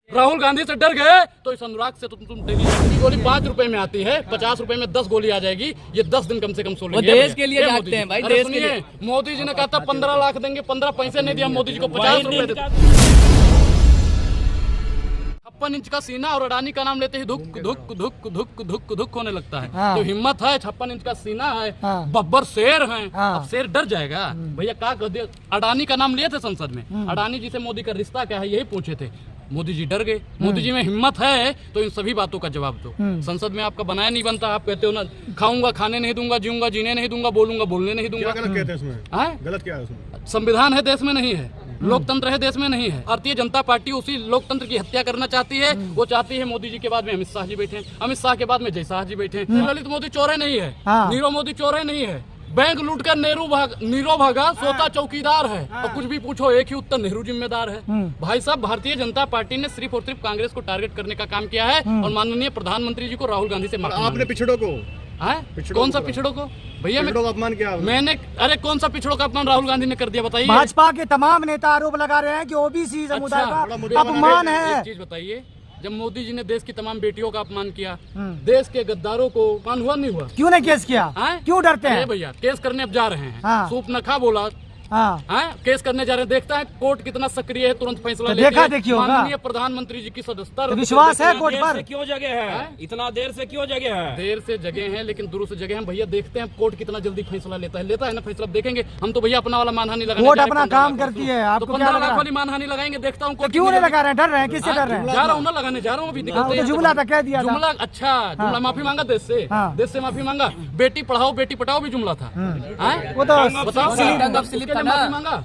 राहुल गांधी से डर गए तो इस अनुराग से तो तुम डेली की गोली 5 रुपए में आती है, 50 रुपए में 10 गोली आ जाएगी। ये 10 दिन कम से कम सो लेंगे। देश के लिए जागते हैं भाई, देश के लिए। मोदी जी ने कहा था 15 लाख देंगे, 15 पैसे नहीं दिया मोदी जी को, 50 रुपए देते। 56 इंच का सीना और अडानी का नाम लेते ही धुक धुक धुक धुक धुक धुक होने लगता है। हाँ। तो हिम्मत है, 56 इंच का सीना है, हाँ। बब्बर शेर है। हाँ। अब शेर डर जाएगा भैया। क्या कर दिया, अडानी का नाम लिए थे संसद में, अडानी जी से मोदी का रिश्ता क्या है यही पूछे थे, मोदी जी डर गए। मोदी जी में हिम्मत है तो इन सभी बातों का जवाब दो। संसद में आपका बनाया नहीं बनता, आप कहते हो ना खाऊंगा खाने नहीं दूंगा, जीऊंगा जीने नहीं दूंगा, बोलूंगा बोलने नहीं दूंगा। क्या गलत कहते हैं उसमें? हाँ? गलत क्या है उसमें? संविधान है देश में नहीं है, लोकतंत्र है देश में नहीं है। भारतीय जनता पार्टी उसी लोकतंत्र की हत्या करना चाहती है। वो चाहती है मोदी जी के बाद में अमित शाह जी बैठे, अमित शाह के बाद में जय शाह जी बैठे। ललित मोदी चोरे नहीं है, हाँ। नीरव मोदी चोरे नहीं है, बैंक लूटकर नीरो भागा, सोता चौकीदार है। और कुछ भी पूछो एक ही उत्तर, नेहरू जिम्मेदार है। भाई साहब, भारतीय जनता पार्टी ने सिर्फ और सिर्फ कांग्रेस को टारगेट करने का काम किया है और माननीय प्रधानमंत्री जी को राहुल गांधी से माफी आपने पिछड़ों को कौन सा पिछड़ों को भैया पिछड़ों का अपमान किया? मैंने अरे कौन सा पिछड़ों का अपमान राहुल गांधी ने कर दिया बताइए। भाजपा के तमाम नेता आरोप लगा रहे हैं कि ओबीसी समुदाय अच्छा, का अपमान है। एक चीज बताइए, जब मोदी जी ने देश की तमाम बेटियों का अपमान किया, देश के गद्दारों को अपमान हुआ नहीं हुआ? क्यों नहीं केस किया? क्यों डरते हैं? भैया केस करने अब जा रहे हैं। हाँ। सूप न खा बोला, केस करने जा रहे हैं। देखता है कोर्ट कितना सक्रिय है, तुरंत फैसला लेती है। देखा देखी होगा। माननीय प्रधानमंत्री जी की सदस्यता। तो विश्वास है कोर्ट पर? क्यों जगह है? इतना देर से क्यों जगह है? देर से जगह है लेकिन दूर से जगह है भैया। देखते हैं कोर्ट कितना जल्दी फैसला लेता है ना फैसला। देखेंगे हम तो भैया अपना वाला मानहानि लगाएंगे। कोर्ट अपना काम करती है, आपको क्या 15 लग लाख रहा वाली मानहानि लगाएंगे। देखता हूँ क्यों नहीं लगा रहे हैं? डर रहे हैं? किससे डर रहे हैं? जा रहा हूँ ना लगाने जा रहा हूँ अभी। तो जुमला था, कह दिया था। जुमला अच्छा जुमला माफी मांगा देश से, देश से माफी मांगा। बेटी पढ़ाओ बेटी पटाओ भी जुमला था। वो तो माफी मांगा।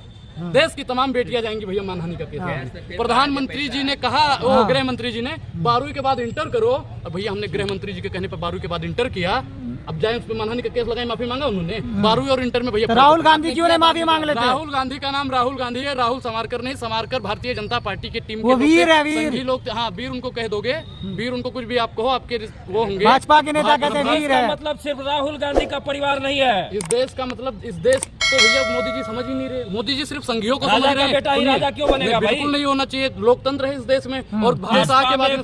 देश की तमाम बेटियां जाएंगी भैया मानहानि का केस। प्रधानमंत्री जी ने कहा, गृह मंत्री जी ने 12वीं के बाद इंटर करो। और भैया हमने गृह मंत्री जी के कहने पर 12वीं के बाद इंटर किया। अब जाए उस पर मानहानि का केस लगाए, माफी मांगा उन्होंने 12वीं और इंटर में भैया। राहुल गांधी क्यों नहीं माफी मांग लेते? राहुल गांधी का नाम राहुल गांधी है, राहुल सावरकर नहीं। सावरकर भारतीय जनता पार्टी की टीम वो वीर है, वीर। सभी लोग हाँ वीर उनको कह दोगे, वीर उनको कुछ भी आप कहो आपके वो होंगे। भाजपा के नेता कहते हैं वीर है। मतलब सिर्फ राहुल गांधी का परिवार नहीं है इस देश का, मतलब इस देश तो भैया मोदी जी समझ ही नहीं रहे। मोदी जी सिर्फ संघियों को समझ रहे हैं। बेटा ही राजा क्यों बनेगा भाई? बिल्कुल नहीं होना चाहिए। लोकतंत्र है इस देश में। और भाजपा के बाद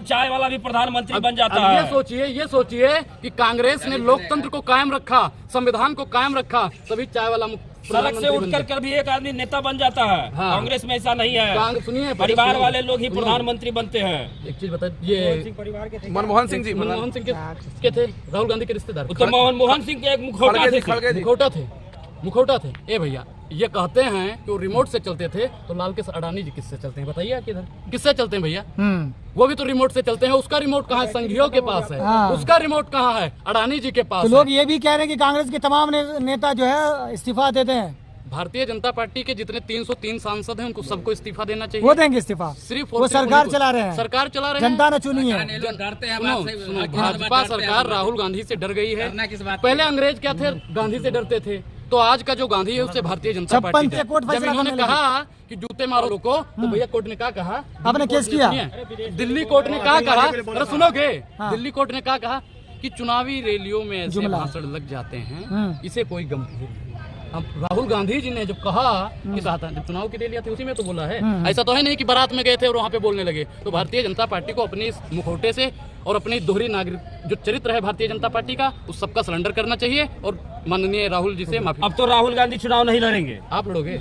चाय वाला भी प्रधानमंत्री बन जाता है। ये सोचिए कि कांग्रेस ने लोकतंत्र को कायम रखा, संविधान को कायम रखा, तभी चाय वाला सड़क से उठकर कर भी एक आदमी नेता बन जाता है। हाँ। कांग्रेस में ऐसा नहीं है। सुनिए, परिवार वाले लोग ही प्रधानमंत्री बनते हैं। एक चीज बताइए, ये मनमोहन सिंह जी, मनमोहन सिंह के थे राहुल गांधी के रिश्तेदार। तो मनमोहन सिंह के एक मुखौटा थे। ए भैया ये कहते हैं कि वो रिमोट से चलते थे, तो लाल के अडानी जी किससे चलते हैं बताइए? किधर किससे चलते हैं भैया? वो भी तो रिमोट से चलते हैं। उसका रिमोट कहाँ है? संघियों के पास है। उसका रिमोट कहाँ है? अडानी जी के पास। तो लोग ये भी कह रहे हैं कि कांग्रेस के तमाम नेता जो है इस्तीफा देते हैं। भारतीय जनता पार्टी के जितने 303 सांसद हैं उनको सबको इस्तीफा देना चाहिए। वो देंगे इस्तीफा? सिर्फ वो सरकार चला रहे हैं, सरकार चला रहे हैं, जनता ने चुनी है। सुनो, भाजपा सरकार राहुल गांधी से डर गई है। पहले अंग्रेज क्या थे? गांधी से डरते थे। तो आज का जो गांधी है उससे भारतीय जनता पार्टी जब इन्होंने कहा कि जूते मारो लोगों को, तो भैया कोर्ट ने क्या कहा? आपने केस किया? दिल्ली कोर्ट ने क्या कहा? अरे सुनोगे, दिल्ली कोर्ट ने क्या कहा कि चुनावी रैलियों में ऐसे भाषण लग जाते हैं, इसे कोई गंभीर। अब राहुल गांधी जी ने जब कहा कि जब चुनाव की रैलियां थी उसी में तो बोला है। ऐसा तो है नहीं कि बारात में गए थे और वहाँ पे बोलने लगे। तो भारतीय जनता पार्टी को अपने इस मुखौटे से और अपनी दोहरी नागरिक जो चरित्र है भारतीय जनता पार्टी का, उस सबका सरेंडर करना चाहिए और माननीय राहुल जी से माफी। अब तो राहुल गांधी चुनाव नहीं लड़ेंगे। आप लड़ोगे?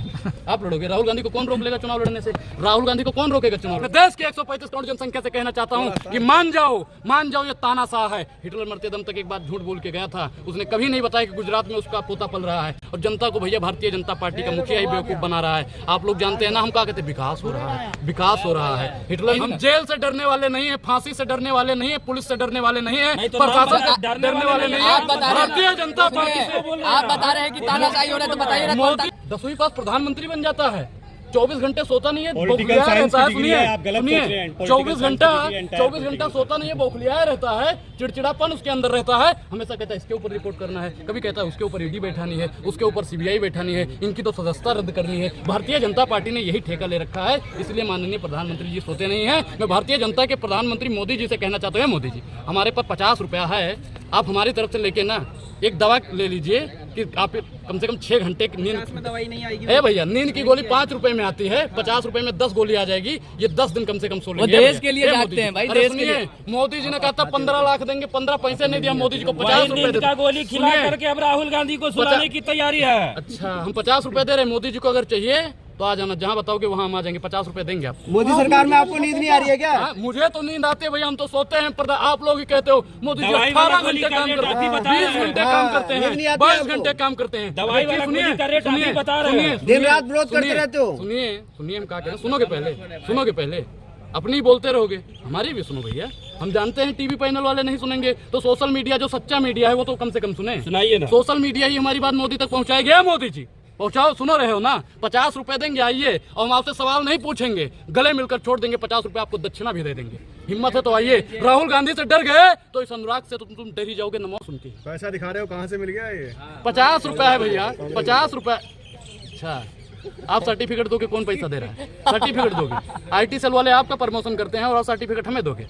आप लड़ोगे? राहुल गांधी को कौन रोक लेगा चुनाव लड़ने से? राहुल गांधी को कौन रोकेगा चुनाव? देश के 135 करोड़ जनसंख्या से कहना चाहता हूँ कि मान जाओ ये तानाशाह है। हिटलर मरते दम तक एक बात झूठ बोल के गया था। उसने कभी नहीं बताया कि गुजरात में उसका पोता पल रहा है। और जनता को भैया भारतीय जनता पार्टी का मुखिया ही बेवकूफ बना रहा है। आप लोग जानते हैं ना, हम क्या कहते हैं? विकास हो रहा है, विकास हो रहा है। हिटलर, हम जेल से डरने वाले नहीं है, फांसी से डरने वाले नहीं है, पुलिस से डरने वाले नहीं है, प्रशासन से डरने वाले नहीं है। भारतीय जनता पार्टी से आप बता रहे हैं कि तानाशाही हो रहा है, तो बताइए ना। 10वीं पास प्रधानमंत्री बन जाता है, 24 घंटे सोता नहीं है, पॉलिटिकल साइंस की डिग्री है, आप गलत सुनिए, सोच रहे हैं। 24 घंटा सोता नहीं है, बौखलियाया रहता है, चिड़चिड़ापन उसके अंदर रहता है। हमेशा कहता है इसके ऊपर रिपोर्ट करना है, कभी कहता है उसके ऊपर ईडी बैठानी है, उसके ऊपर सीबीआई बैठानी है, इनकी तो सदस्यता रद्द करनी है। भारतीय जनता पार्टी ने यही ठेका ले रखा है, इसलिए माननीय प्रधानमंत्री जी सोते नहीं है। मैं भारतीय जनता के प्रधानमंत्री मोदी जी से कहना चाहता हूँ, मोदी जी हमारे पास 50 रुपया है, आप हमारी तरफ से लेके ना एक दवा ले लीजिए कि आप कम से कम 6 घंटे की नींद दवाई नहीं आएगी। ए भैया, नींद की गोली 5 रुपए में आती है, 50 रुपए में 10 गोली आ जाएगी। ये 10 दिन कम से कम सो लेंगे। वो देश के लिए जागते हैं भाई, अरे देश के सुनिए, लिए। मोदी जी ने कहा था 15 लाख देंगे, 15 पैसे नहीं दिया मोदी जी को, 50 रुपए नींद दे का गोली खिला सुनिए, करके अब राहुल गांधी को सुलाने की तैयारी है। अच्छा हम 50 रुपए दे रहे हैं, मोदी जी को अगर चाहिए तो आ जाना, जहाँ बताओगे वहाँ हम आ जाएंगे, 50 रुपए देंगे आपको। मोदी सरकार में आपको नींद नहीं आ रही है क्या? हाँ, मुझे तो नींद आती है भैया, हम तो सोते हैं, पर आप लोग ही कहते हो मोदी जी दवाई वाला 18 गोली घंटे का काम रेट करते अभी हैं, बता रहे 20 हैं। घंटे काम करते नींद नहीं हैं, आती है 22 आपको। घंटे काम करते हैं। दवाई वाला सुनिए, गोली का रेट अभी सुनिए, बता रहे हैं। सुनिए, दिन रात विरोध करते सुनिए, रहते हो। सुनिए हम क्या करें, सुनोगे पहले अपनी बोलते रहोगे, हमारी भी सुनो भैया। हम जानते हैं टीवी पैनल वाले नहीं सुनेंगे, तो सोशल मीडिया जो सच्चा मीडिया है वो तो कम से कम सुने। सुनाइए ना। सोशल मीडिया ही हमारी बात मोदी तक पहुंचाएगी। मोदी जी पहुंचाओ, सुनो रहे हो ना, 50 रुपए देंगे, आइए, और हम आपसे सवाल नहीं पूछेंगे, गले मिलकर छोड़ देंगे, 50 रुपए आपको दक्षिणा भी दे देंगे। हिम्मत है तो आइए। राहुल गांधी से डर गए तो इस अनुराग से तो तुम डर ही जाओगे, नमो सुन के। पैसा दिखा रहे हो, कहाँ से मिल गया ये? 50 रुपए है भैया, 50 रुपए। अच्छा आप सर्टिफिकेट दोगे, कौन पैसा दे रहा है? सर्टिफिकेट दोगे, IT सेल वाले आपका प्रमोशन करते हैं और आप सर्टिफिकेट हमें दोगे।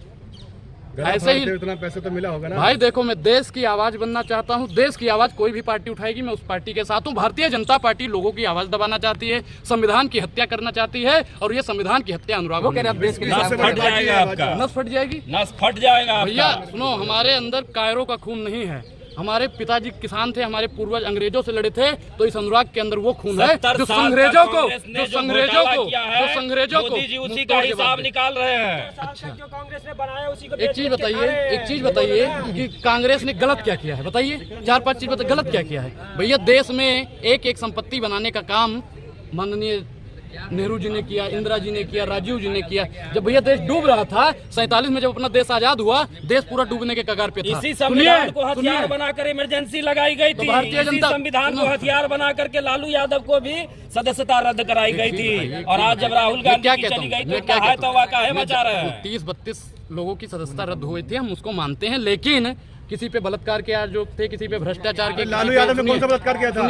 ऐसे ही इतना पैसा तो मिला होगा ना भाई। देखो मैं देश की आवाज बनना चाहता हूँ, देश की आवाज कोई भी पार्टी उठाएगी मैं उस पार्टी के साथ हूँ। भारतीय जनता पार्टी लोगों की आवाज दबाना चाहती है, संविधान की हत्या करना चाहती है, और ये संविधान की हत्या अनुराग नस फट जाएगा आपका, नस फट जाएगी नस फट जाएगा भैया। आपका। सुनो, हमारे अंदर कायरों का खून नहीं है, हमारे पिताजी किसान थे, हमारे पूर्वज अंग्रेजों से लड़े थे, तो इस अनुराग के अंदर वो खून है 70 जो साल अंग्रेजों तक को कांग्रेस ने जो घोटाला किया है, मोदी जी उसी का हिसाब निकाल रहे हैं। कांग्रेस ने बनाया उसी को एक चीज बताइए कि कांग्रेस ने गलत क्या किया है, बताइए 4-5 चीज बताइए, गलत क्या किया है भैया। देश में एक संपत्ति बनाने का काम माननीय नेहरू जी ने किया, इंदिरा जी ने किया, राजीव जी ने किया। जब भैया देश डूब रहा था 47 में, जब अपना देश आजाद हुआ, देश पूरा डूबने के कगार पे था। इसी संविधान को हथियार बनाकर इमरजेंसी लगाई गई थी। भारतीय इसी जनता- संविधान को हथियार बना करके लालू यादव को भी सदस्यता रद्द कराई गई थी। और आज जब राहुल गांधी की चली गई तो कहा तो वाक़ा मचा रहे हैं। 30-32 लोगों की सदस्यता रद्द हुई थी, हम उसको मानते हैं, लेकिन किसी पे बलत्कार के आरोप थे, किसी पे भ्रष्टाचार के। लालू यादव ने कौन सा बलात्कार किया था?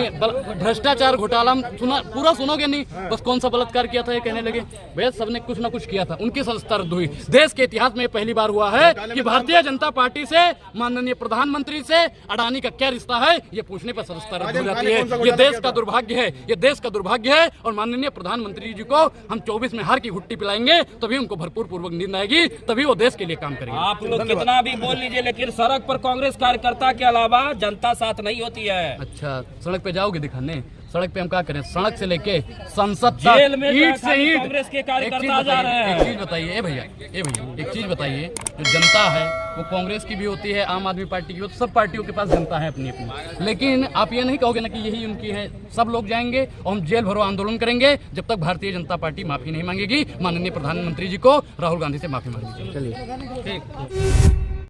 भ्रष्टाचार घोटाला सुना, पूरा सुनोगे नहीं, बस कौन सा बलात्कार किया था ये कहने लगे। भैया सबने कुछ ना कुछ किया था, उनकी सदस्यता रद्द हुई। देश के इतिहास में पहली बार हुआ है कि भारतीय जनता पार्टी से माननीय प्रधानमंत्री से अडानी का क्या रिश्ता है, ये पूछने पर सदस्यता रद्द हो जाती है। ये देश का दुर्भाग्य है, ये देश का दुर्भाग्य है। और माननीय प्रधानमंत्री जी को हम 24 में हार की घुट्टी पिलाएंगे, तभी उनको भरपूर पूर्वक नींद आएगी, तभी वो देश के लिए काम करेंगे। आप लोग कितना भी बोल लीजिए, लेकिन सड़क पर कांग्रेस कार्यकर्ता के अलावा जनता साथ नहीं होती है। अच्छा सड़क पे जाओगे दिखाने? सड़क पे हम क्या करें, सड़क से लेके संसद तक जेल में ईंट से ईंट। कांग्रेस के एक कार्यकर्ता जा रहे हैं। एक चीज बताइए ए भैया, एक चीज बताइए, जो जनता है वो कांग्रेस की भी होती है, आम आदमी पार्टी की, सब पार्टियों के पास जनता है अपनी अपनी। लेकिन आप ये नहीं कहोगे ना कि यही उनकी है। सब लोग जाएंगे और हम जेल भरो आंदोलन करेंगे जब तक भारतीय जनता पार्टी माफी नहीं मांगेगी। माननीय प्रधानमंत्री जी को राहुल गांधी से माफी मांगनी चाहिए। चलिए ठीक।